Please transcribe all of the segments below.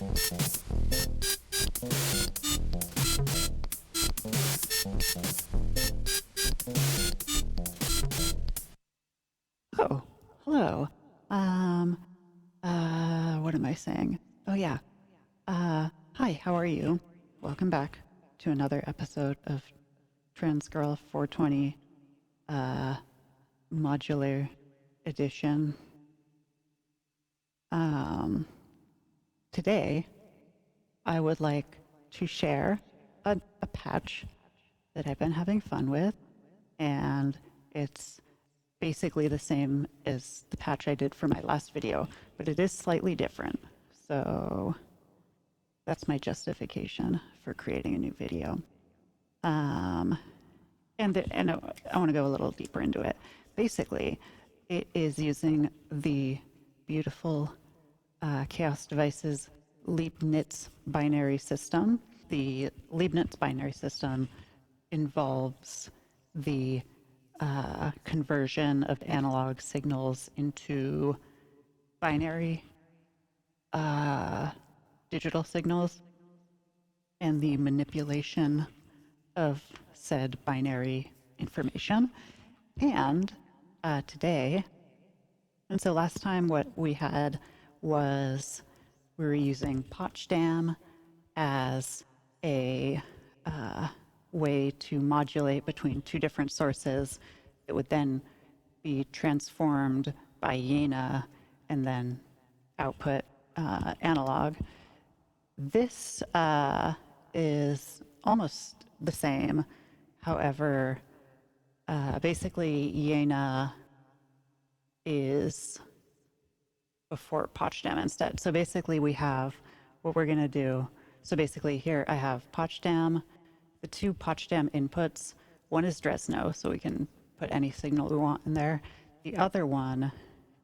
Oh, hello. What am I saying? Oh, yeah. Hi, how are you? Welcome back to another episode of Trans Girl 420, modular edition. Today, I would like to share a patch that I've been having fun with, and it's basically the same as the patch I did for my last video, but it is slightly different. So that's my justification for creating a new video. And I want to go a little deeper into it. Basically, it is using the beautiful Xaoc Devices Leibniz binary system. The Leibniz binary system involves the conversion of analog signals into binary digital signals and the manipulation of said binary information. And today, and so last time what we had was we were using Poczdam as a way to modulate between two different sources. It would then be transformed by Jena and then output analog. This is almost the same. However, basically Jena is before Poczdam instead. So basically we have what we're going to do. So basically here I have Poczdam, the two Poczdam inputs. One is Dresno, so we can put any signal we want in there. The other one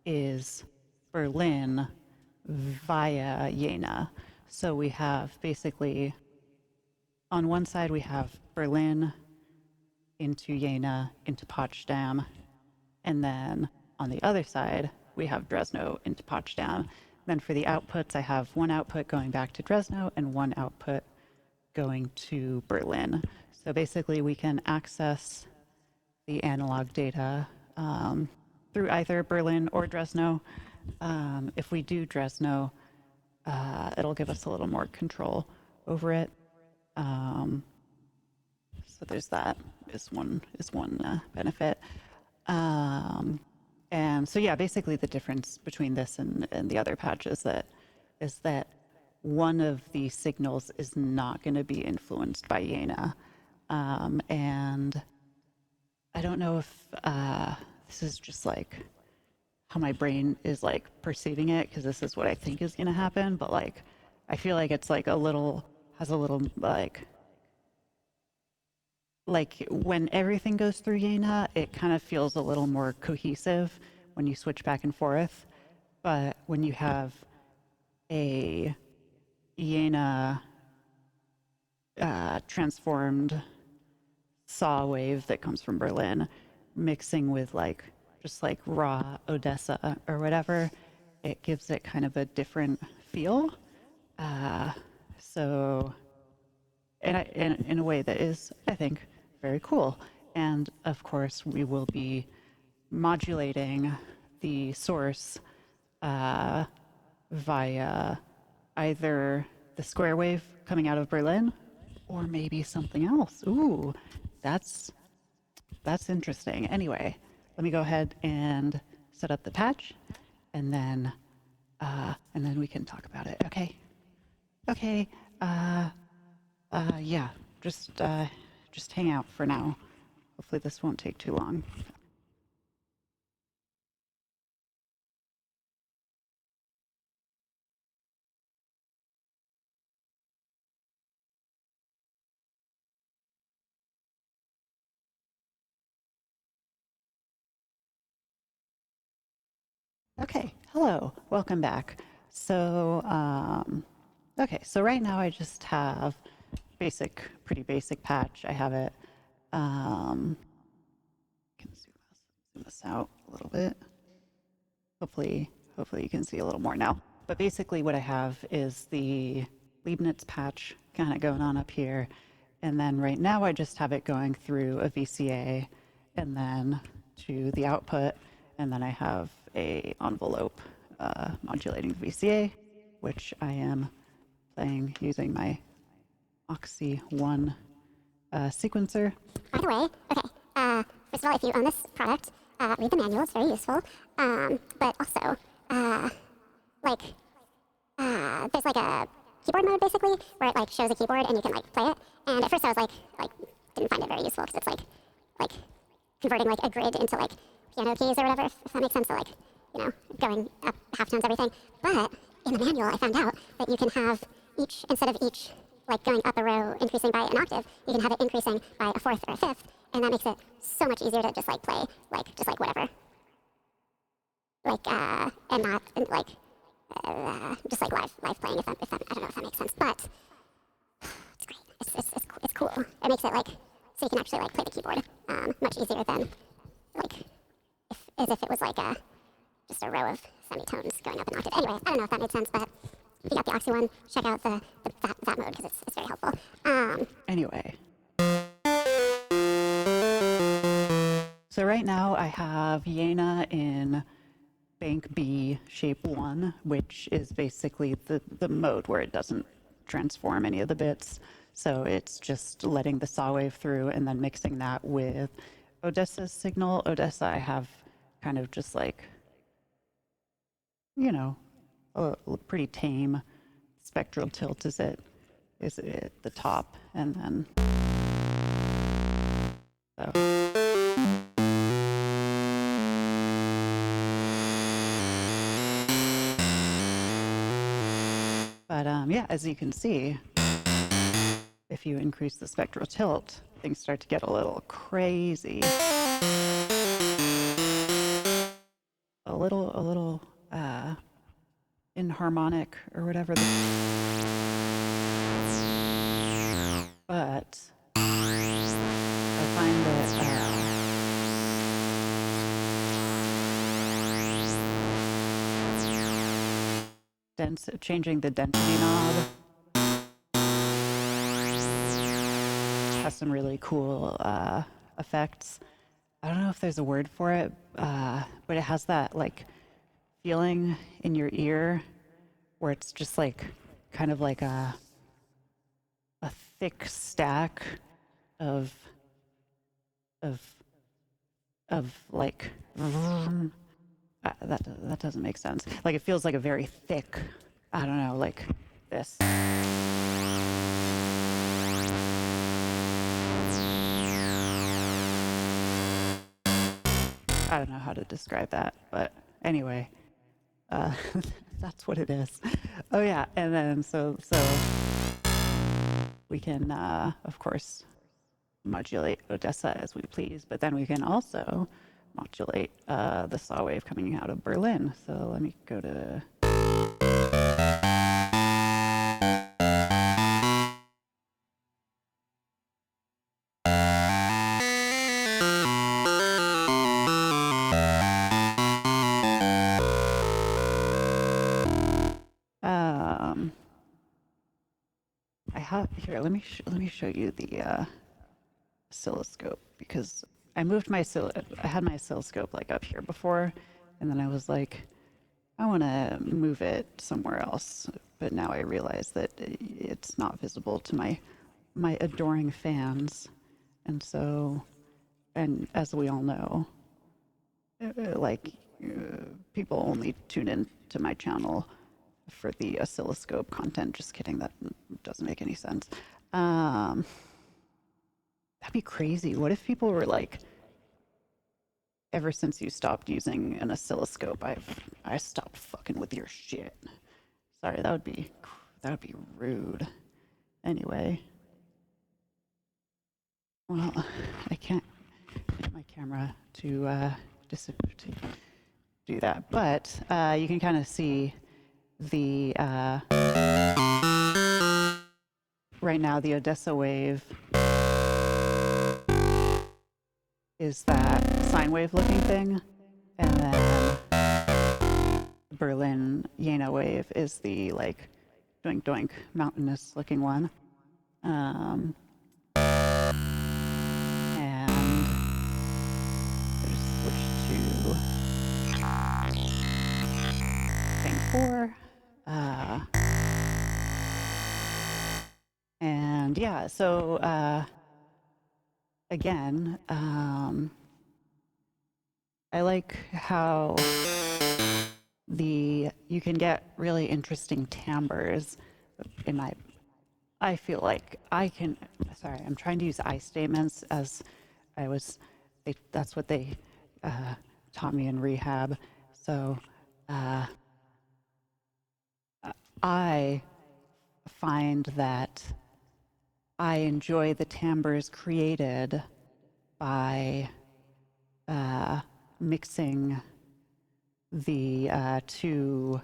is Berlin via Jena. So we have basically, on one side we have Berlin into Jena, into Poczdam, and then on the other side we have Dresno into Poczdam. Then for the outputs, I have one output going back to Dresno and one output going to Berlin. So basically we can access the analog data through either Berlin or Dresno. If we do Dresno, it'll give us a little more control over it. So there's that is one benefit. And so yeah, basically the difference between this and the other patch is that one of the signals is not going to be influenced by Jena. And I don't know if this is just like how my brain is like perceiving it, because this is what I think is going to happen, but like I feel like it's like has a little like when everything goes through Jena, it kind of feels a little more cohesive when you switch back and forth. But when you have a Jena transformed saw wave that comes from Berlin mixing with like just like raw Odessa or whatever, it gives it kind of a different feel. So, and in a way that is, I think, very cool. And of course, we will be modulating the source via either the square wave coming out of Berlin or maybe something else. Ooh, that's interesting. Anyway, let me go ahead and set up the patch, and then we can talk about it. Okay. Okay. Yeah. Just hang out for now. Hopefully this won't take too long. Okay, hello, welcome back. So, okay, so right now I just have pretty basic patch. I have it, can zoom this out a little bit. Hopefully you can see a little more now. But basically what I have is the Leibniz patch kind of going on up here. And then right now I just have it going through a VCA and then to the output. And then I have a envelope modulating the VCA, which I am playing using my Oxy 1 sequencer. By the way, okay, first of all, if you own this product, read the manual, it's very useful. But also, there's like a keyboard mode basically, where it like shows a keyboard and you can like play it. And at first I was like didn't find it very useful because it's like converting like a grid into like piano keys or whatever, if that makes sense. So like, you know, going up half tones, everything. But in the manual, I found out that you can have each, instead of each like going up a row increasing by an octave, you can have it increasing by a fourth or a fifth, and that makes it so much easier to just like play just like whatever, and not just like live playing. If that I don't know if that makes sense, but it's great. It's cool. It makes it like so you can actually like play the keyboard much easier than like as if it was like just a row of semitones going up an octave. Anyway, I don't know if that made sense, but if you got the Oxy one, check out that mode because it's very helpful. Anyway. So right now I have Jena in Bank B, shape 1, which is basically the mode where it doesn't transform any of the bits. So it's just letting the saw wave through and then mixing that with Odessa's signal. Odessa I have kind of just like, you know, a pretty tame spectral tilt is at the top, and then so. But yeah, as you can see, if you increase the spectral tilt, things start to get a little crazy. A little inharmonic or whatever. But I find that changing the density knob has some really cool effects. I don't know if there's a word for it, but it has that like feeling in your ear where it's just like kind of like a thick stack of like that doesn't make sense. Like it feels like a very thick, I don't know, like this. I don't know how to describe that, but anyway, that's what it is. Oh yeah, and then so we can, of course, modulate Odessa as we please, but then we can also modulate the saw wave coming out of Berlin. So let me go to... I have here. Let me show you the oscilloscope, because I moved my I had my oscilloscope like up here before, and then I was like, I want to move it somewhere else. But now I realize that it's not visible to my adoring fans, and so, and as we all know, people only tune in to my channel for the oscilloscope content. Just kidding, that doesn't make any sense. That'd be crazy. What if people were like, ever since you stopped using an oscilloscope, I stopped fucking with your shit. Sorry, that would be rude. Anyway, well, I can't get my camera to do that, but you can kind of see the right now the Odessa wave is that sine wave looking thing, and then Berlin Jena wave is the like doink doink mountainous looking one. And I just switched to thing 4. And yeah, so again, I like how you can get really interesting timbres in my, I feel like I can, sorry, I'm trying to use I statements as that's what they taught me in rehab. So I find that I enjoy the timbres created by mixing the two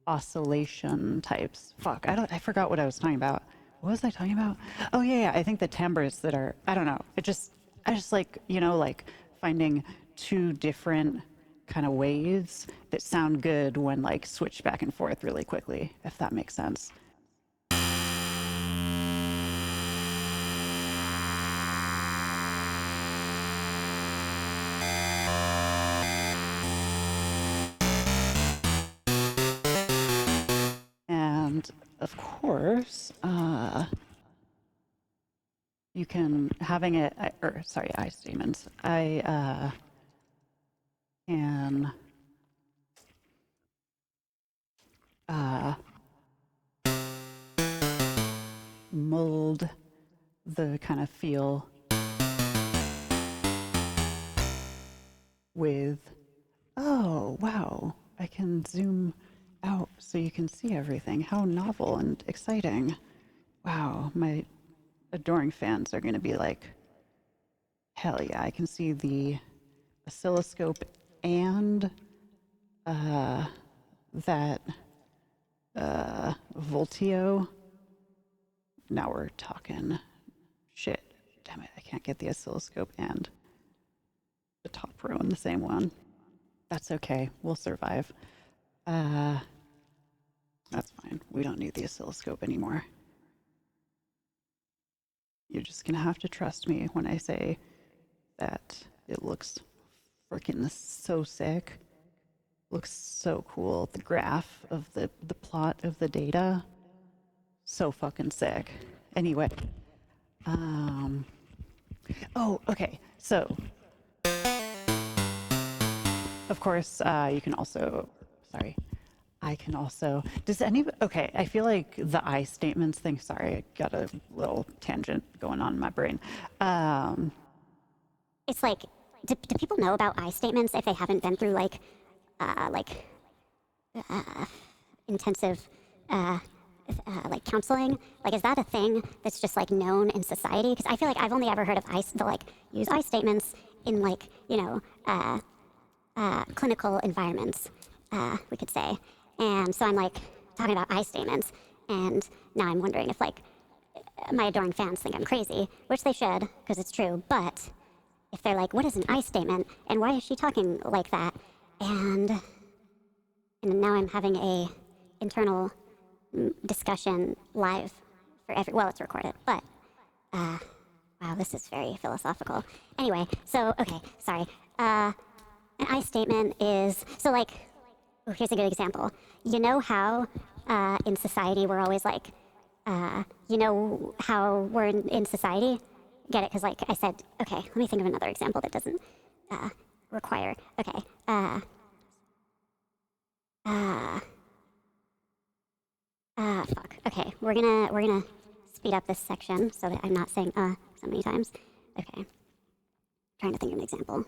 oscillation types. Fuck, I forgot what I was talking about. What was I talking about? Oh yeah, I think the timbres that are, I don't know. I just like, like finding two different kind of waves that sound good when like switched back and forth really quickly, if that makes sense. And of course, you can having it, or sorry, I statements. I can mold the kind of feel with, oh wow, I can zoom out so you can see everything. How novel and exciting. Wow, my adoring fans are going to be like, hell yeah, I can see the oscilloscope and that Voltio. Now we're talking shit. Damn it, I can't get the oscilloscope and the top row in the same one. That's okay, we'll survive. That's fine, we don't need the oscilloscope anymore. You're just gonna have to trust me when I say that it looks freaking so sick. Looks so cool. The graph of the plot of the data, so fucking sick. Anyway, oh, okay. So, of course, you can also, sorry, I can also, does anybody, okay, I feel like the I statements thing, sorry, I got a little tangent going on in my brain. It's like, do people know about I statements if they haven't been through intensive like counseling? Like, is that a thing that's just like known in society? Because I feel like I've only ever heard of use I statements in like, clinical environments, we could say. And so I'm like talking about I statements, and now I'm wondering if like my adoring fans think I'm crazy, which they should, because it's true. But if they're like, what is an I statement, and why is she talking like that? And now I'm having a internal discussion live for well, it's recorded, but wow, this is very philosophical. Anyway, so okay, sorry. An I statement is so like, oh, here's a good example. You know how in society we're always like, you know how we're in society? Get it? Because like I said, okay, let me think of another example that doesn't require. Okay. Fuck. Okay, we're gonna speed up this section so that I'm not saying so many times. Okay. Trying to think of an example.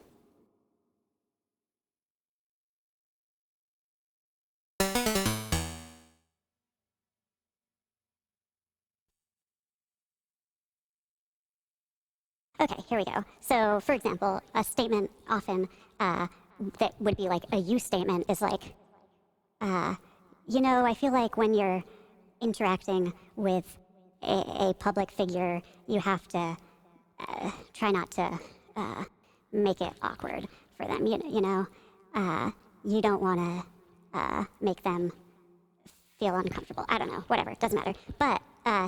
Okay, here we go. So, for example, a statement often that would be like a you statement is like, I feel like when you're interacting with a public figure, you have to try not to make it awkward for them. You don't want to make them feel uncomfortable. I don't know, whatever, it doesn't matter. But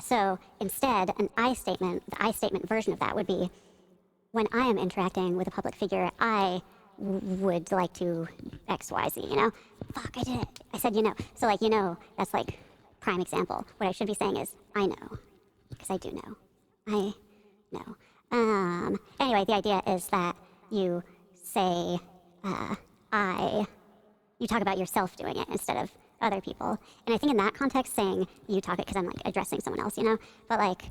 so instead, the I statement version of that would be, when I am interacting with a public figure, I would like to X, Y, Z, you know? Fuck, I did it. I said, you know. So, like, you know, that's like prime example. What I should be saying is, I know. Because I do know. I know. Anyway, the idea is that you say, you talk about yourself doing it instead of other people. And I think in that context, saying you talk it because I'm like addressing someone else, you know? But like,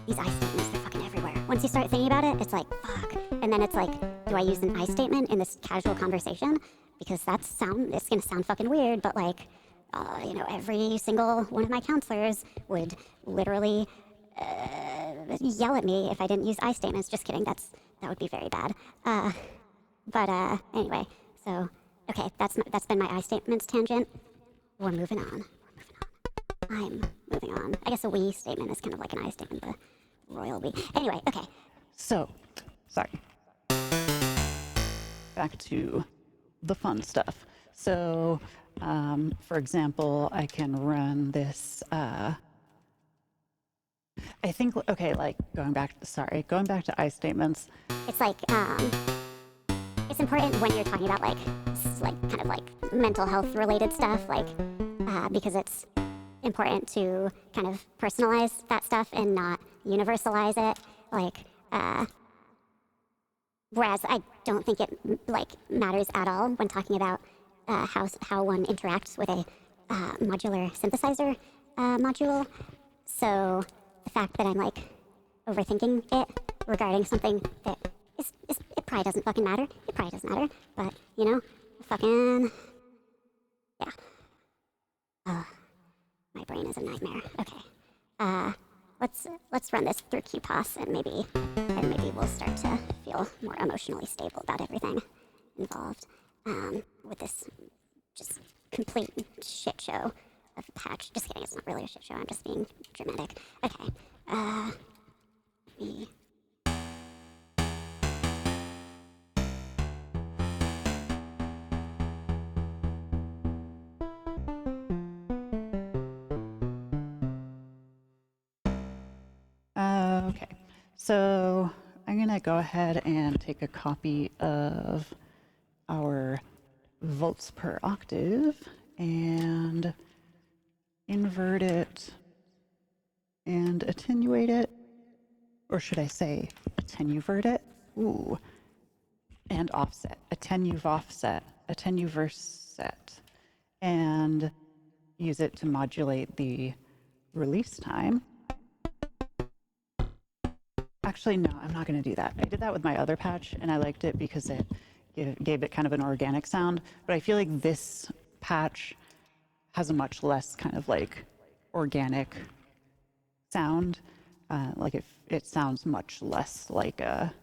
these I statements, they're fucking everywhere. Once you start thinking about it, it's like, fuck. And then it's like, do I use an I statement in this casual conversation? Because it's gonna sound fucking weird, but like, you know, every single one of my counselors would literally yell at me if I didn't use I statements. Just kidding, that would be very bad. But anyway, so, okay, that's been my I statements tangent. We're moving on. I'm moving on. I guess a we statement is kind of like an I statement, the royal we. Anyway, okay. So, sorry. Back to the fun stuff. So, for example, I can run this, I think, okay, like going back to I statements. It's like, it's important when you're talking about like kind of like mental health related stuff, like, because it's important to kind of personalize that stuff and not universalize it. Like, whereas I don't think it like matters at all when talking about how one interacts with a modular synthesizer module. So the fact that I'm like overthinking it regarding something that it probably doesn't fucking matter. It probably doesn't matter, but you know, fucking yeah. My brain is a nightmare. Okay. Let's run this through QPOS and maybe we'll start to feel more emotionally stable about everything involved with this just complete shit show of a patch. Just kidding, it's not really a shit show, I'm just being dramatic. Okay. Me. Okay, so I'm gonna go ahead and take a copy of our volts per octave and invert it and attenuate it, or should I say attenuvert it? Ooh, and offset, attenuverset, and use it to modulate the release time. Actually, no, I'm not going to do that. I did that with my other patch, and I liked it because it gave it kind of an organic sound. But I feel like this patch has a much less kind of like organic sound. Like it sounds much less like a,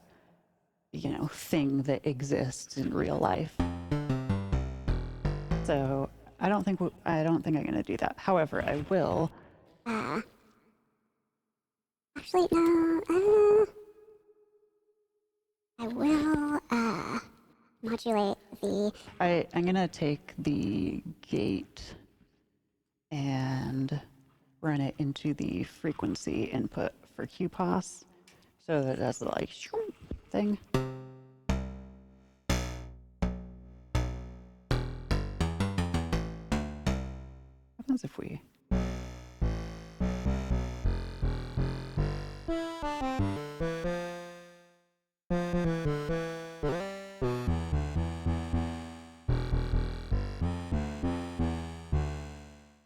you know, thing that exists in real life. So I don't think I'm going to do that. However, I will. Actually, no. I will modulate the. I'm going to take the gate and run it into the frequency input for QPOS so that it does the like thing. What happens if we...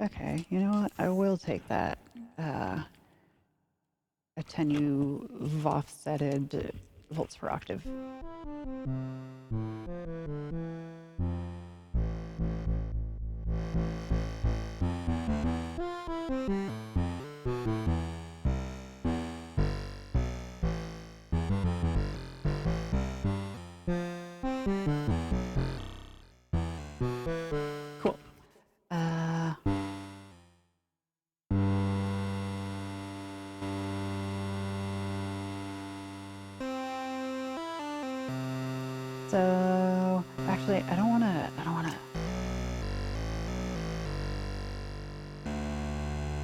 Okay, you know what? I will take that attenuverted volts per octave. Cool. So actually, I don't want to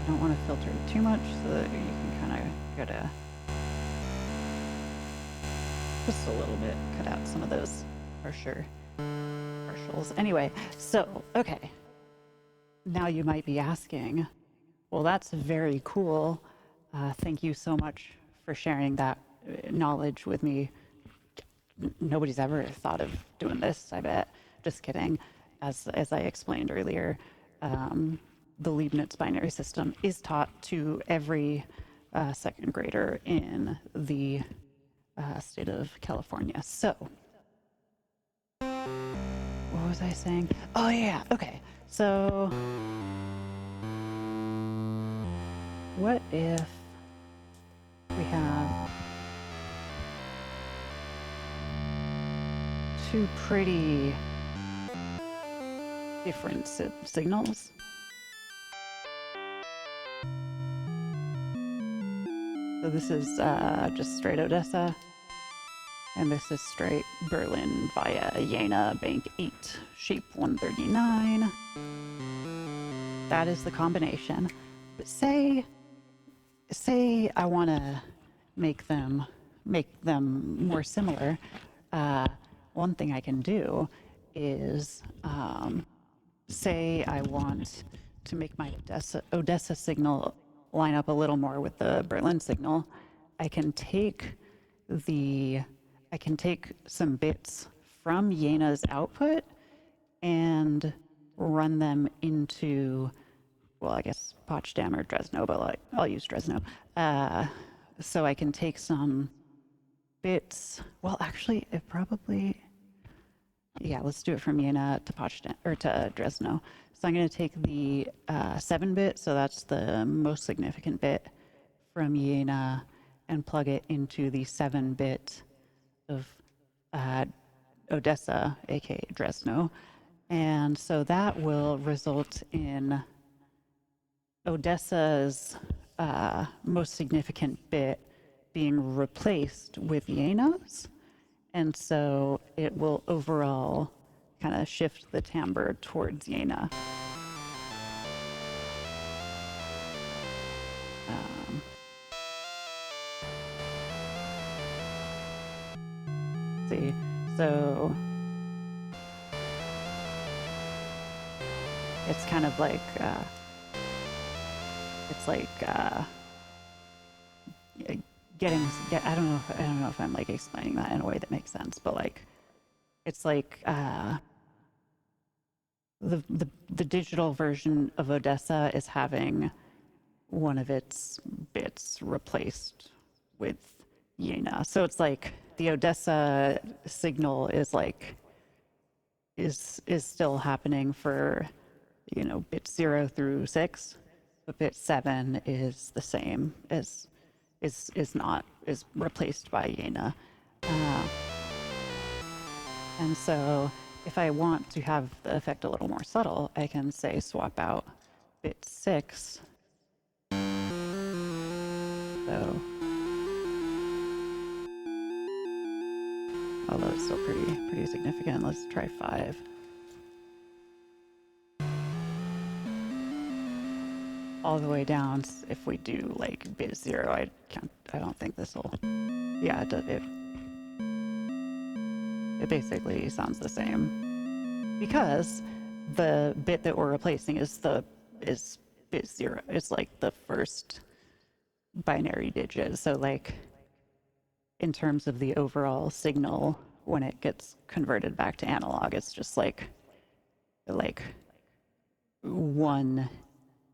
I don't want to filter it too much so that you can kind of go to just a little bit, cut out some of those harsher partials. Anyway, so, okay. Now you might be asking, well, that's very cool. Thank you so much for sharing that knowledge with me. Nobody's ever thought of doing this, I bet. Just kidding. As I explained earlier, the Leibniz binary system is taught to every second grader in the state of California. So, what was I saying? Oh, yeah, okay. So, what if we have two pretty different signals? So this is just straight Odessa, and this is straight Berlin via Jena Bank 8, shape 139. That is the combination. But say I want to make them more similar. One thing I can do is say I want to make my Odessa signal line up a little more with the Berlin signal. I can take some bits from Jena's output and run them into, well, I guess Poczdam or Dresno, but I'll use Dresno. So I can take some bits. Well, actually, it probably, yeah, let's do it from Jena to Poczdam or to Dresno. So I'm going to take the 7-bit, so that's the most significant bit from Jena, and plug it into the 7-bit of Odessa, aka Dresno. And so that will result in Odessa's most significant bit being replaced with Jena's. And so it will overall kind of shift the timbre towards Jena. See, so it's kind of like I don't know if I'm like explaining that in a way that makes sense, but like it's like the digital version of Odessa is having one of its bits replaced with Jena. So it's like the Odessa signal is like is still happening for, you know, bits 0 through 6, but bit 7 is the same as is replaced by Jena. And so if I want to have the effect a little more subtle, I can say swap out bit 6. So, although it's still pretty significant, let's try 5. All the way down, if we do like bit 0, I don't think this will, yeah, it basically sounds the same, because the bit that we're replacing is bit 0. It's like the first binary digit. So like in terms of the overall signal, when it gets converted back to analog, it's just like one,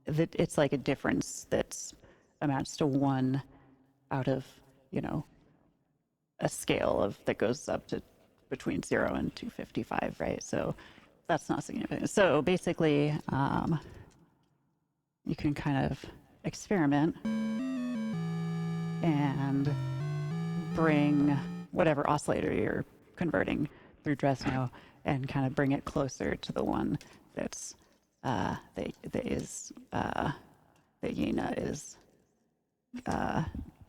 it's like a difference that's amounts to 1 out of, you know, a scale of that goes up to between 0 and 255, right? So that's not significant. So basically, you can kind of experiment and bring whatever oscillator you're converting through Dresno and kind of bring it closer to the one that's that Jena is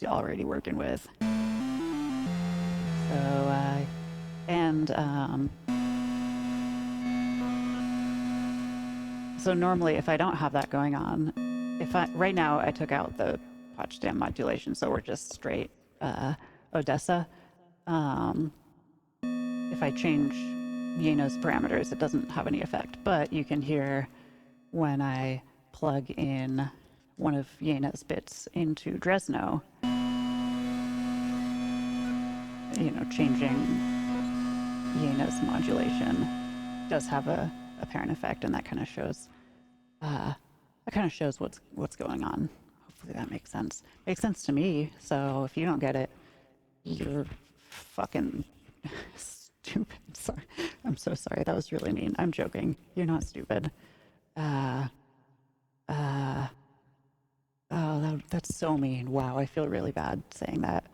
already working with. So so normally if I don't have that going on, right now I took out the Poczdam modulation, so we're just straight Odessa. If I change Yena's parameters, it doesn't have any effect, but you can hear when I plug in one of Yena's bits into Dresno, changing Yena's modulation does have a apparent effect, and that kind of shows what's going on. Hopefully that makes sense. Makes sense to me. So if you don't get it, you're fucking stupid. Sorry, I'm so sorry. That was really mean. I'm joking. You're not stupid. Oh, that's so mean. Wow, I feel really bad saying that.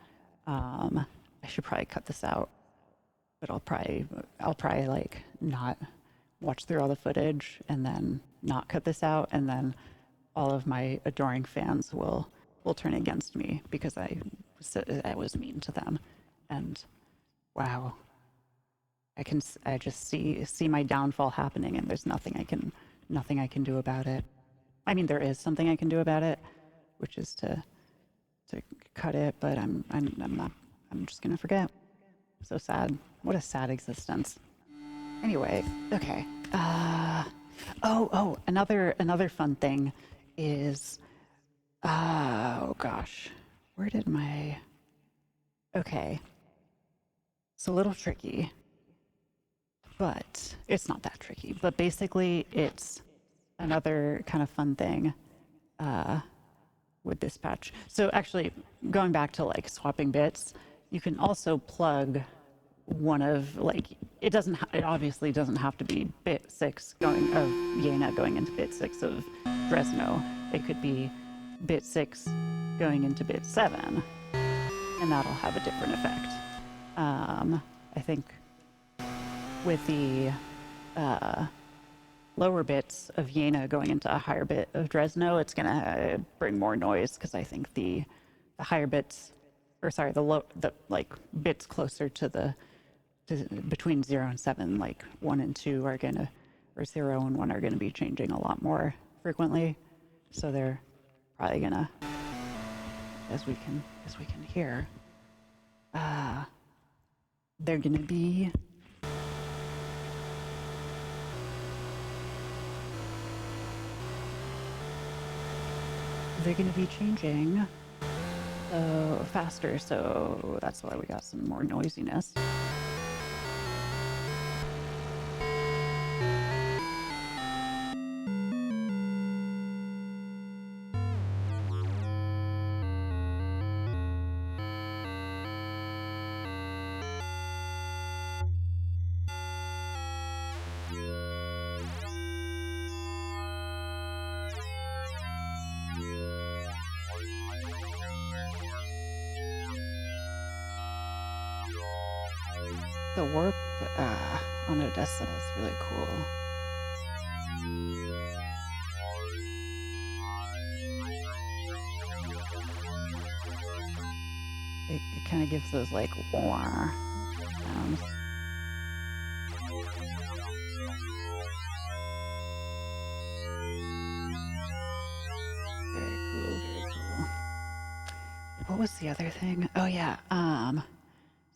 I should probably cut this out, but I'll probably like not watch through all the footage and then not cut this out, and then all of my adoring fans will turn against me because I was mean to them. And wow, I just see my downfall happening, and there's nothing I can do about it. I mean, there is something I can do about it, which is to cut it, but I'm not. I'm just gonna forget. So sad. What a sad existence. Anyway, okay. Another fun thing is, oh gosh, where did my? Okay, it's a little tricky, but it's not that tricky. But basically, it's another kind of fun thing with dispatch. So actually, going back to like swapping bits, you can also plug one of like it obviously doesn't have to be bit 6 of Yena going into bit 6 of Dresno. It could be bit 6 going into bit 7, and that'll have a different effect. I think with the lower bits of Yena going into a higher bit of Dresno, it's gonna bring more noise because I think the higher bits, or sorry, the bits closer to between 0 and 7, like 1 and 2 are gonna, or 0 and 1 are gonna be changing a lot more frequently. So they're probably gonna, as we can hear, they're gonna be changing faster, so that's why we got some more noisiness. The warp on Odessa is really cool. It kind of gives those like wah sounds. Very cool, very cool. What was the other thing? Oh yeah.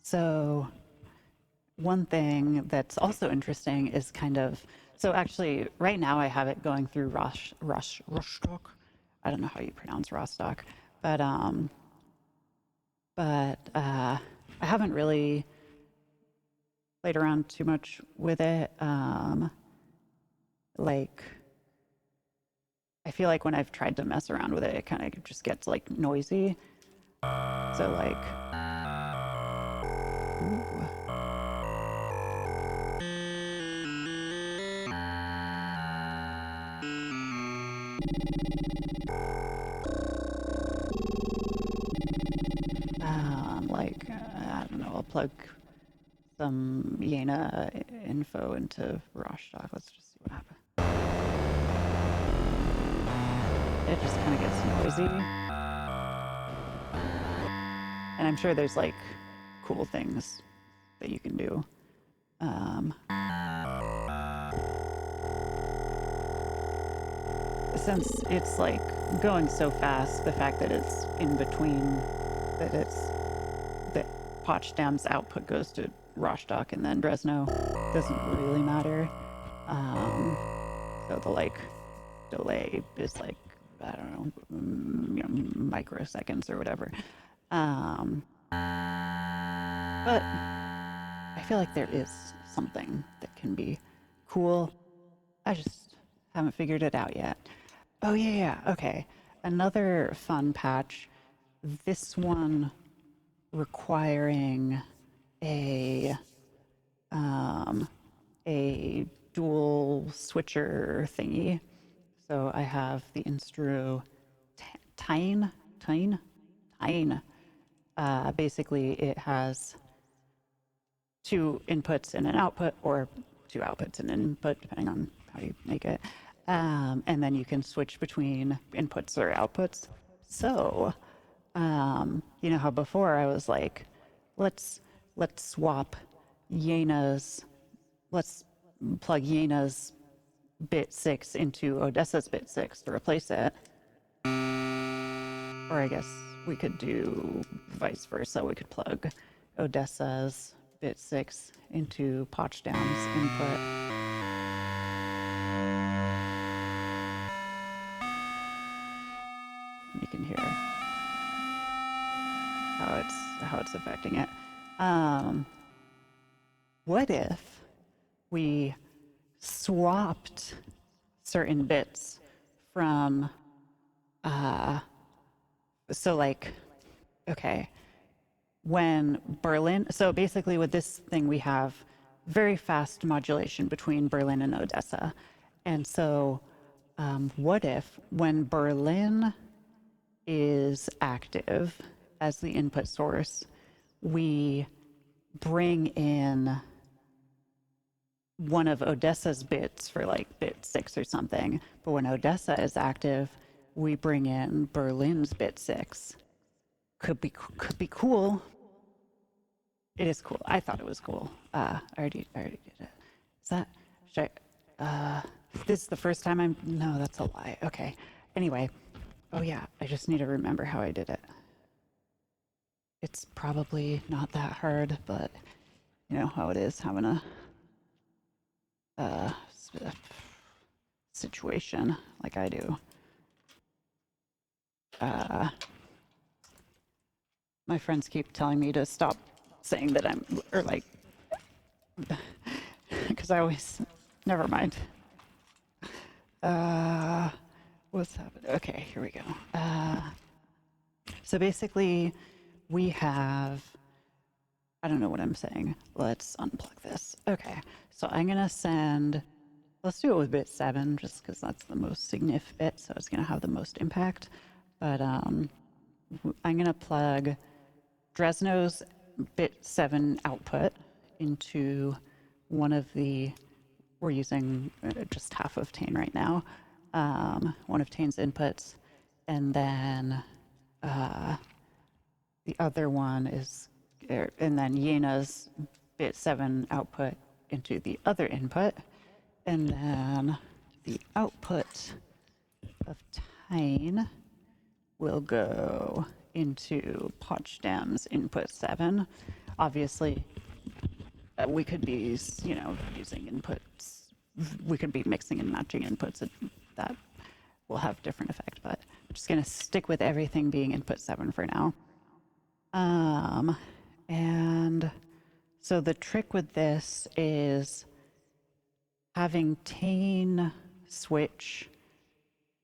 So one thing that's also interesting is kind of, so actually right now I have it going through Rostock. I don't know how you pronounce Rostock, but I haven't really played around too much with it. Like, I feel like when I've tried to mess around with it, it kind of just gets like noisy. So like, ooh. I don't know, I'll plug some Yena info into Rostock. Let's just see what happens. It just kind of gets noisy. And I'm sure there's like cool things that you can do. since it's like going so fast, the fact that it's in between, that Poczdam's output goes to Rostock and then Dresno doesn't really matter. So the like delay is like, I don't know, microseconds or whatever. But I feel like there is something that can be cool. I just haven't figured it out yet. Oh, yeah, okay. Another fun patch. This one requiring a a dual switcher thingy. So I have the Instru Tine. Basically, it has two inputs and an output, or two outputs and an input, depending on how you make it. And then you can switch between inputs or outputs. So, you know how before I was like, let's swap Yena's, let's plug Yena's bit 6 into Odessa's bit 6 to replace it. Or I guess we could do vice versa. We could plug Odessa's bit 6 into Poczdam's input. You can hear how it's affecting it. What if we swapped certain bits from so like, okay, when Berlin, so basically with this thing we have very fast modulation between Berlin and Odessa. And so what if when Berlin is active as the input source, we bring in one of Odessa's bits for like bit 6 or something, but when Odessa is active, we bring in Berlin's bit 6. Could be cool. It is cool. I thought it was cool. I already did it. Is that, should I, this is the first time no, that's a lie. Okay. Anyway, oh yeah, I just need to remember how I did it. It's probably not that hard, but you know how it is having a situation like I do. My friends keep telling me to stop saying that I'm, or like, because I always, never mind. What's happening? Okay, here we go. So basically, we have, I don't know what I'm saying. Let's unplug this. Okay, so I'm going to send, let's do it with bit 7, just because that's the most significant bit, so it's going to have the most impact. But I'm going to plug Dresno's bit 7 output into one of the, we're using just half of Tane right now, one of Tane's inputs, and then the other one is, and then Yena's bit 7 output into the other input, and then the output of Tane will go into Poczdam's input 7. Obviously, we could be, you know, using inputs. We could be mixing and matching inputs. That will have different effect, but I'm just going to stick with everything being input 7 for now. And so the trick with this is having Tane switch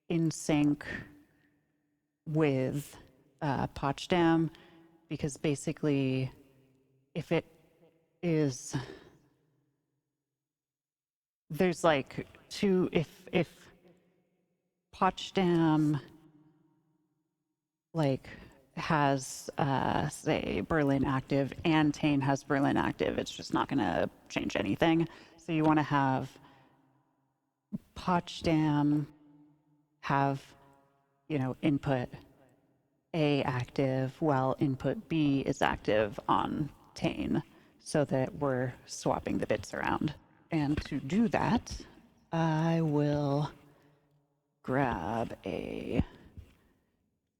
in sync with Poczdam, because basically if it is, there's like two, if Poczdam like has say Berlin active and Tane has Berlin active, it's just not going to change anything. So you want to have Poczdam have, you know, input A active while input B is active on Tane, so that we're swapping the bits around. And to do that, I will grab grab a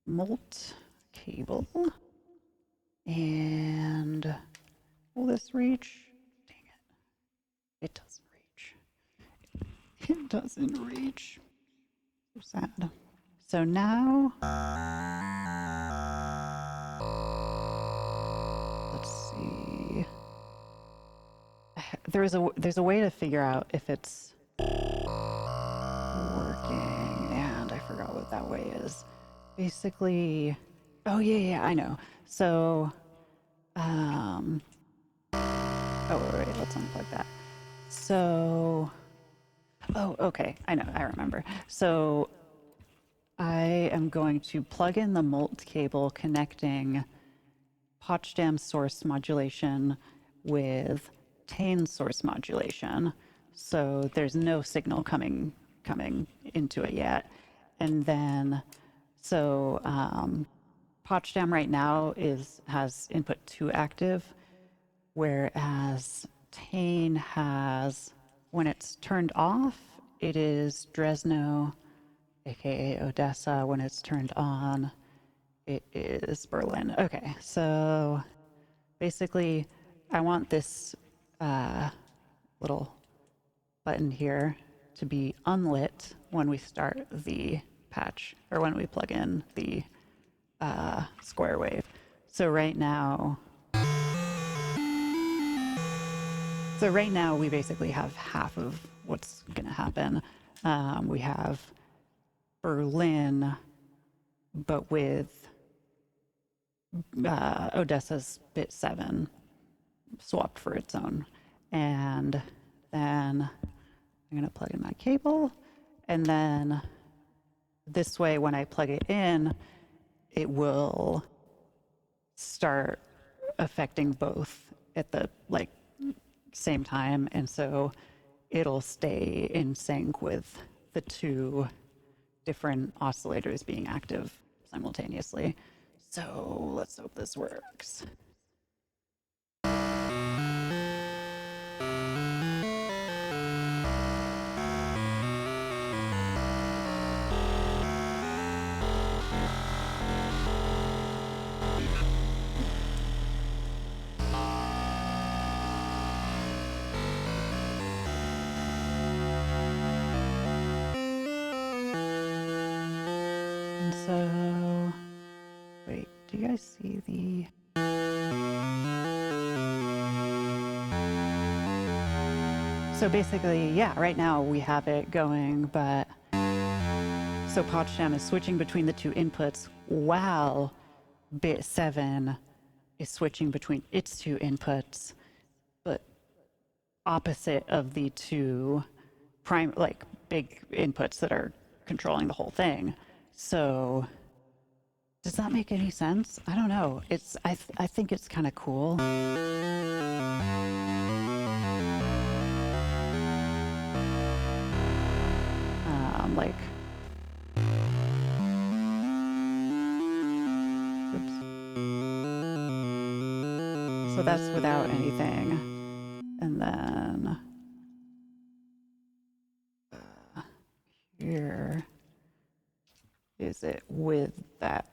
molt cable and will this reach? Dang it. It doesn't reach. It doesn't reach. So sad. So now, let's see. There's a way to figure out if it's working, and I forgot what that way is. Basically, oh yeah, I know. So, oh wait, let's unplug that. So, oh, okay, I know, I remember. So, I am going to plug in the molt cable connecting Poczdam source modulation with Tane source modulation. So there's no signal coming into it yet. And then, so Poczdam right now has input 2 active, whereas Tane has, when it's turned off, it is Dresno, aka Odessa. When it's turned on, it is Berlin. Okay, so basically, I want this little button here to be unlit when we start the patch, or when we plug in the square wave. So right now, we basically have half of what's going to happen. We have Berlin, but with Odessa's bit 7 swapped for its own. And then I'm going to plug in my cable, and then this way when I plug it in, it will start affecting both at the same time, and so it'll stay in sync with the 2 different oscillators being active simultaneously. So let's hope this works. So, wait, do you guys see the... So basically, yeah, right now we have it going, but... So Poczdam is switching between the 2 inputs while bit 7 is switching between its 2 inputs, but opposite of the 2 big inputs that are controlling the whole thing. So does that make any sense? I don't know. I think it's kind of cool. Oops. So that's without anything. And then here is it with that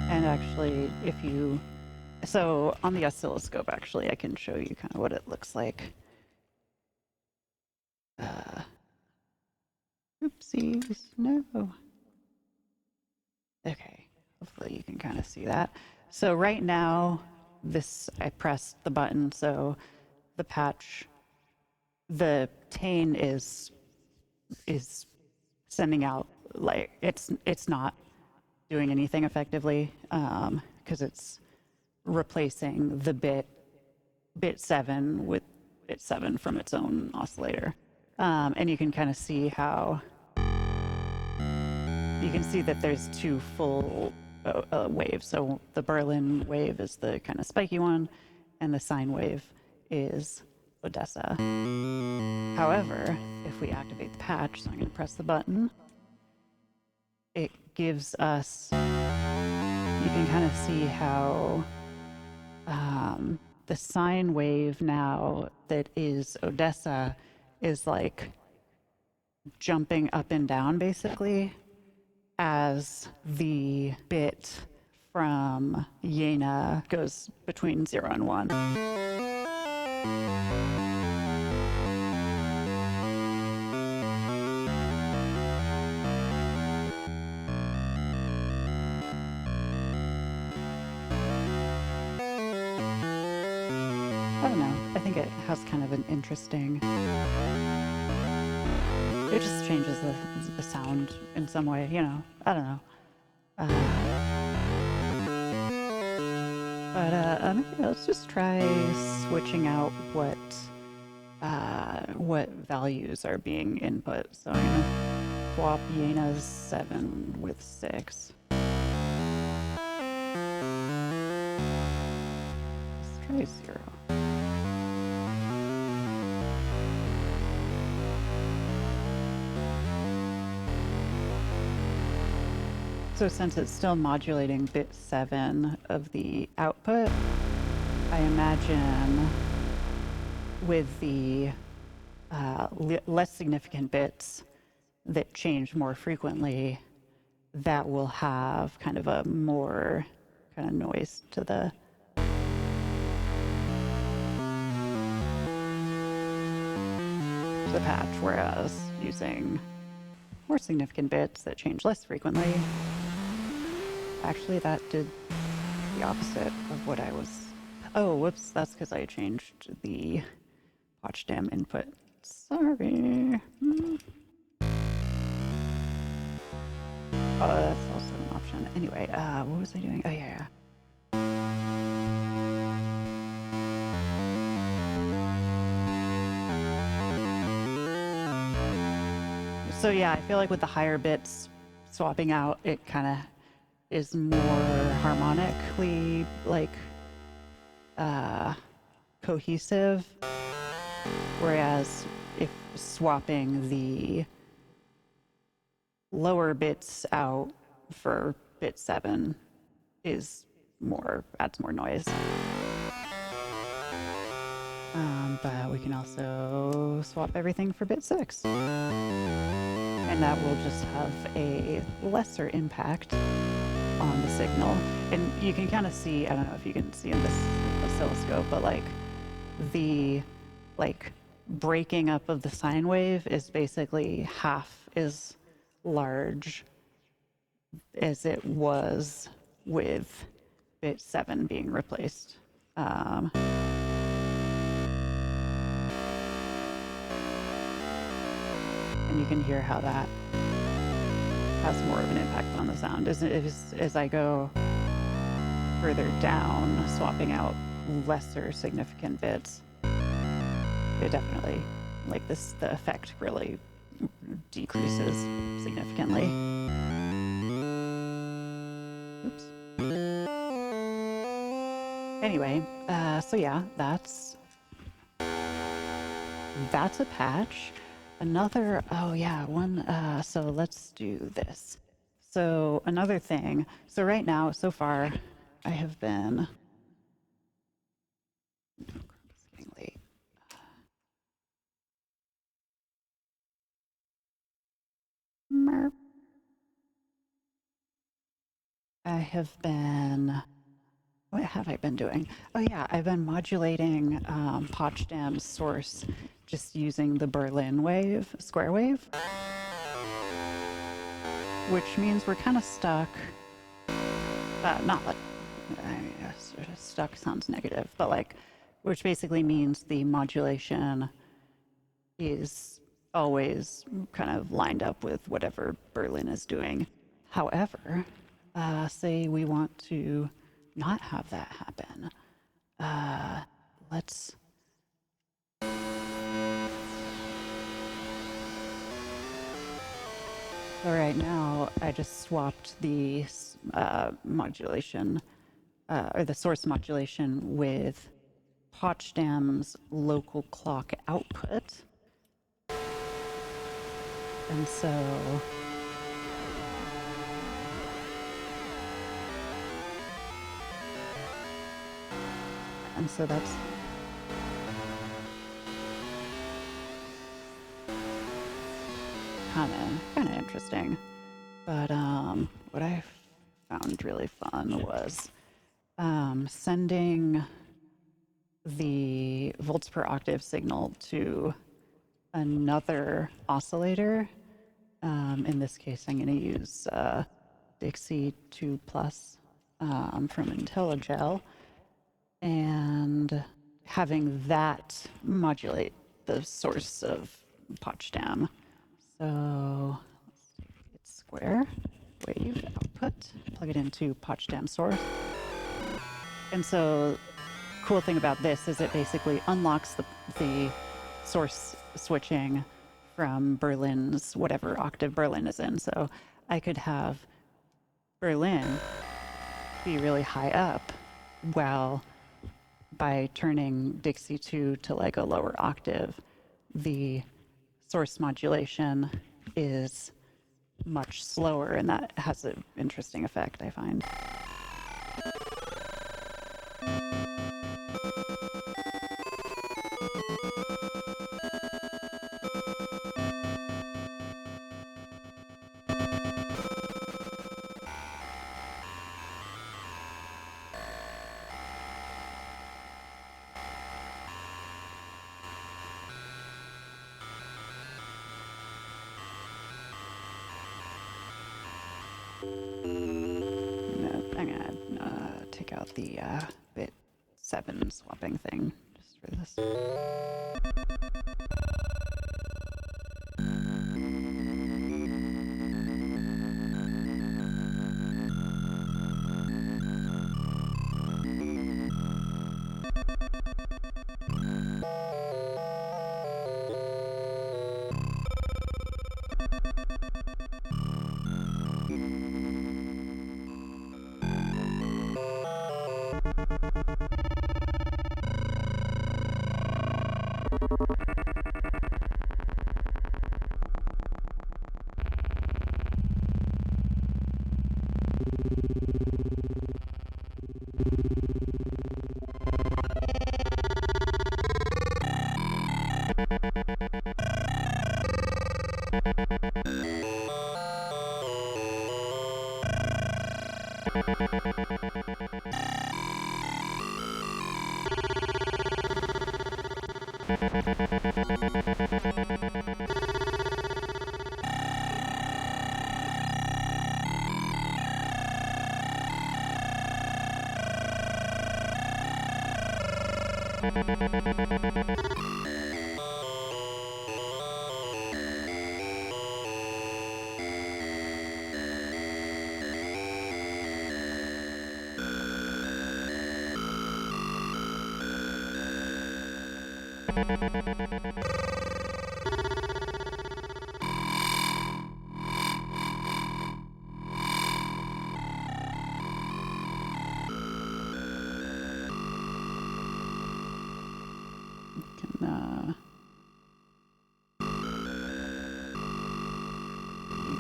and actually, so on the oscilloscope, actually, I can show you kind of what it looks like. Oopsies, no. Okay, hopefully you can kind of see that. So right now, I pressed the button, so the Tane is sending out, it's not doing anything effectively, because it's replacing the bit 7 with bit 7 from its own oscillator. And you can kind of see how you can see that there's 2 full waves. So the Berlin wave is the kind of spiky one, and the sine wave is Odessa. However, if we activate the patch, so I'm going to press the button, it gives us, you can kind of see how the sine wave now that is Odessa is like jumping up and down basically as the bit from Jena goes between 0 and 1. I don't know. I think it has kind of an interesting. It just changes the sound in some way, you know. I don't know. Maybe let's just try switching out what values are being input. So I'm gonna swap Jena's 7 with 6. Let's try 0. So since it's still modulating bit 7 of the output, I imagine with the less significant bits that change more frequently, that will have kind of a more kind of noise to the patch, whereas using more significant bits that change less frequently, actually that did the opposite of what I was. Oh, whoops, that's because I changed the Poczdam input. Sorry. Oh, that's also an option. Anyway, what was I doing? Oh, yeah. So yeah, I feel like with the higher bits swapping out, it kind of is more harmonically like cohesive, whereas if swapping the lower bits out for bit 7 is adds more noise. But we can also swap everything for bit 6. And that will just have a lesser impact on the signal. And you can kind of see, I don't know if you can see in this oscilloscope, but like the breaking up of the sine wave is basically half as large as it was with bit 7 being replaced. And you can hear how that has more of an impact on the sound as I go further down, swapping out lesser significant bits. It definitely, like the effect really decreases significantly. Oops. Anyway, so yeah, that's a patch. Another, oh yeah, one, so let's do this. So another thing, so right now, so far, I have been, it's getting late. Merp. I have been, what have I been doing? Oh yeah, I've been modulating Poczdam's source just using the Berlin wave, square wave, which means we're kind of stuck, not like, sort of stuck sounds negative, but like, which basically means the modulation is always kind of lined up with whatever Berlin is doing. However, say we want to not have that happen. Let's So right now, I just swapped the modulation, or the source modulation with Poczdam's local clock output. And so that's kind of interesting. But what I found really fun was sending the volts per octave signal to another oscillator. In this case, I'm going to use Dixie 2 Plus from IntelliGel, and having that modulate the source of Poczdam. So let's see, it's square wave output, plug it into Poczdam source. And so cool thing about this is it basically unlocks the source switching from Berlin's whatever octave Berlin is in. So I could have Berlin be really high up, while by turning Dixie 2 to like a lower octave, the source modulation is much slower, and that has an interesting effect, I find. I'm gonna take out the bit 7 swapping thing just for this.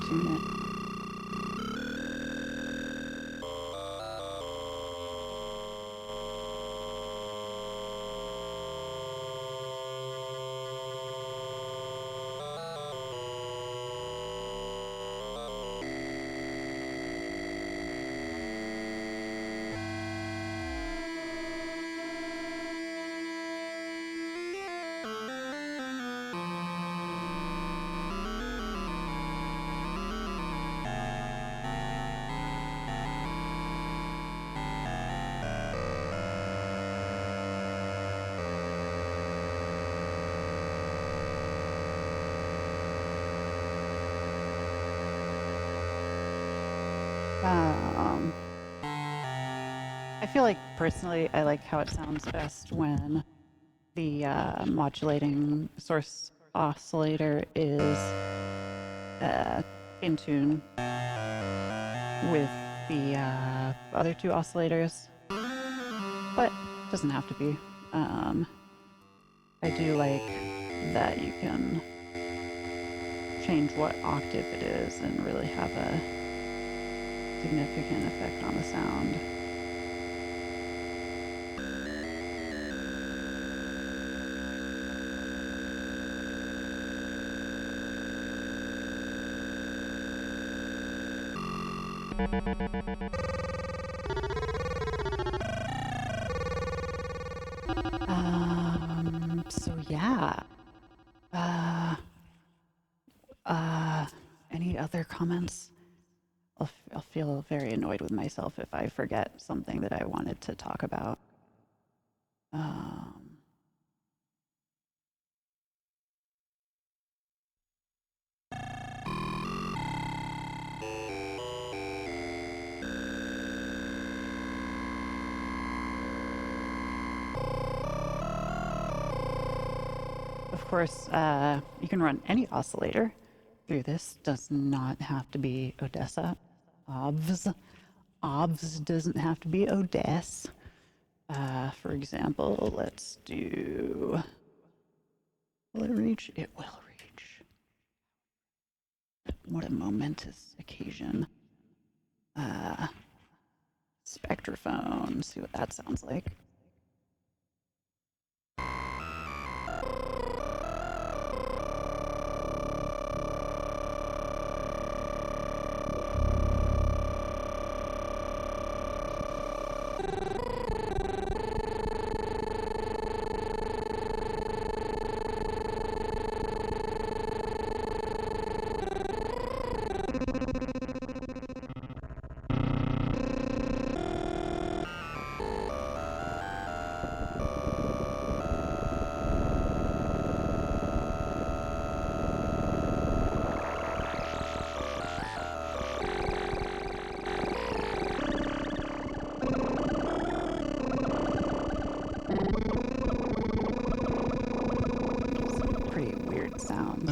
Tune it. I feel like personally, I like how it sounds best when the modulating source oscillator is in tune with the other two oscillators, but it doesn't have to be. I do like that you can change what octave it is and really have a significant effect on the sound. So yeah. Any other comments? I'll feel very annoyed with myself if I forget something that I wanted to talk about. Um, of course, you can run any oscillator through this. Does not have to be Odessa. OBS. OBS doesn't have to be Odess. For example, let's do. Will it reach? It will reach. What a momentous occasion. Spectrophone. See what that sounds like. Pretty weird sounds.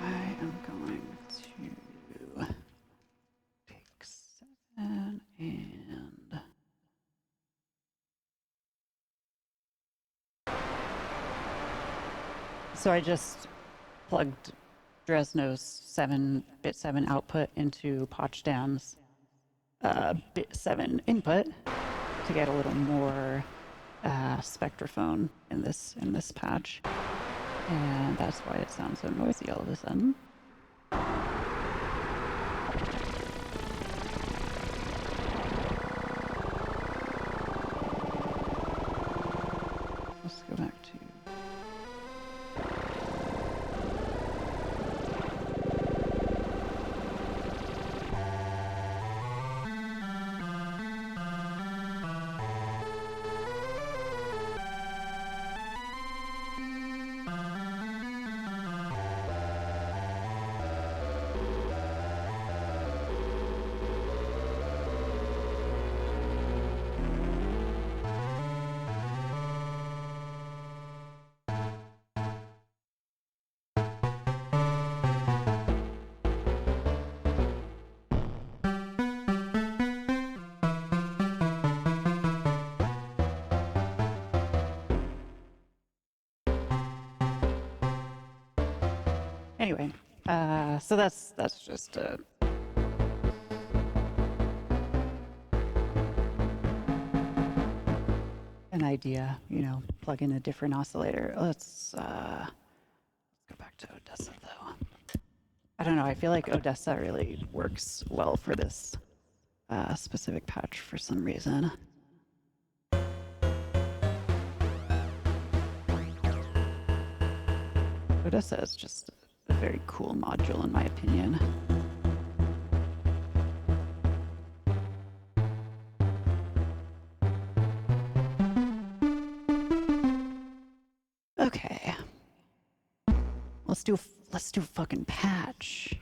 I am going to take 7 and so I just plugged Dresno's 7-bit 7 output into Poczdam's bit 7 input to get a little more spectrophone in this patch, and that's why it sounds so noisy all of a sudden. Let's go back to. Anyway, so that's just an idea, you know, plug in a different oscillator. Let's go back to Odessa though. I don't know. I feel like Odessa really works well for this specific patch for some reason. Odessa is just a very cool module in my opinion. let's do fucking patch.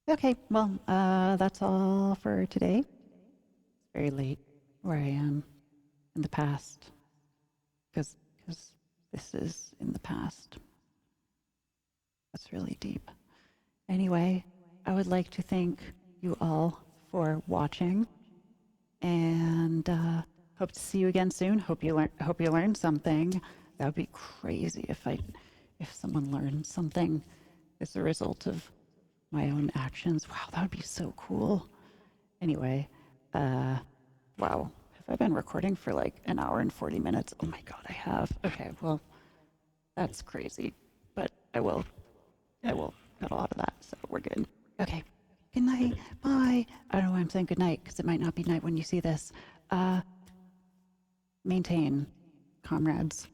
Okay, well, that's all for today. It's very late where I am in the past because this is in the past. That's really deep. Anyway, I would like to thank you all for watching and hope to see you again soon. Hope you learned something. That would be crazy if someone learned something as a result of my own actions. Wow, that would be so cool. Anyway, wow, have I been recording for like an hour and 40 minutes? Oh my God, I have. Okay, well, that's crazy, but I will cut a lot of that, so we're good. Okay, good night, bye. I don't know why I'm saying good night, because it might not be night when you see this. Maintain. comrades.